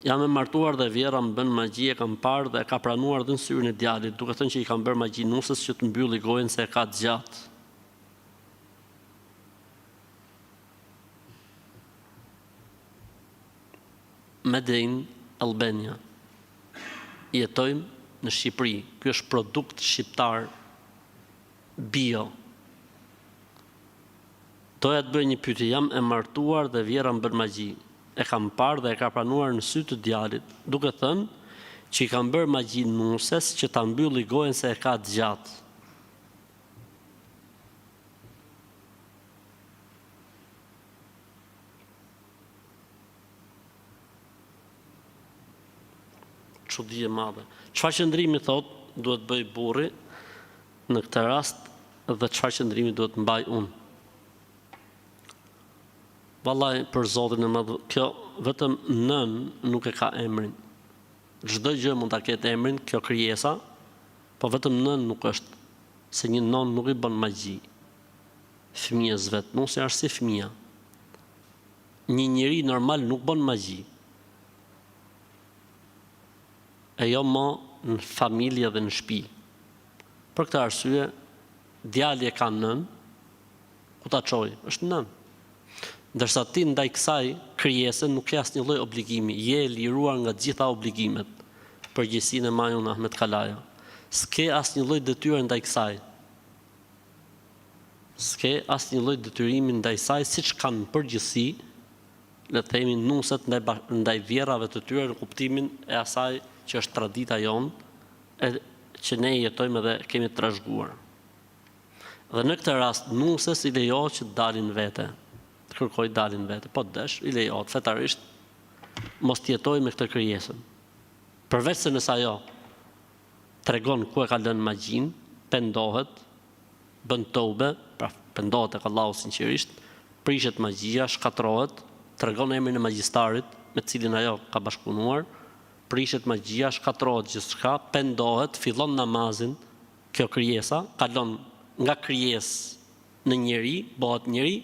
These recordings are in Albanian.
Jam e martuar dhe vjera më bën magji, e kam parë dhe e ka pranuar dhe në syrin e djalit, duke thënë që i kam bërë magji nusës që të mbylli gojën se e ka të gjatë. Medellin, Albania. Jetojmë në Shqipëri. Ky është produkt shqiptar bio. Doja të bëj një pyetje, jam e martuar dhe vjera më bën magji. E kam parë dhe e ka pranuar në sy të djalit, duke thënë që i kam bërë magji nuses që ta mbylli gojën se e ka të gjatë. Çudi e madhe. Çfarë qëndrimi thot duhet bëj burri në këtë rast dhe çfarë qëndrimi duhet mbaj unë? Vallai, për Zotin e madh, kjo vetëm nën nuk e ka emrin. Çdo gjë mund ta ketë emrin, kjo krijesa, po vetëm nën nuk është, se një nën nuk i bën magji. Fëmijës vet, nusi është si fëmia. Një njeri normal nuk bën magji. E jo më në familje dhe në shtëpi. Për këtë arsye, djali e ka nën, ku ta çoj? Është nën. Ndërsa ti ndaj kësaj krijese nuk ke asnjë lloj obligimi, je e liruar nga të gjitha obligimet. Përgjegjësinë e maj unë Ahmet Kalaja. S'ke asnjë lloj detyre ndaj kësaj. S'ke asnjë lloj detyrimi ndaj saj, siç kanë përgjithësi, le të themi nuset ndaj vjerrave të tyre në kuptimin e asaj që është tradita jonë, që ne jetojmë dhe kemi trashëguar. Dhe në këtë rast nuses i lejohet që të dalin vete. Të kërkoj dalin vete, po të desh, i lejohet fetarisht mos të jetoj me këtë krijesën. Përveç se nëse ajo tregon ku e ka lënë magjin, pendohet, bën tobe, pra pendohet tek Allahu sinqerisht, prishet magjia, shkatrohet, tregon emrin e magjistarit me të cilin ajo ka bashkëpunuar, prishet magjia, shkatrohet gjithçka, pendohet, fillon namazin, kjo krijesa kalon nga krijesë në njeri, bëhet njeri.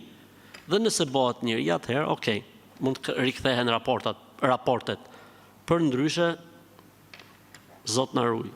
Dhe nëse bëhet njëri, atëherë, okay, mund të rikthehen raportet. Për ndryshe, Zot na ruaj.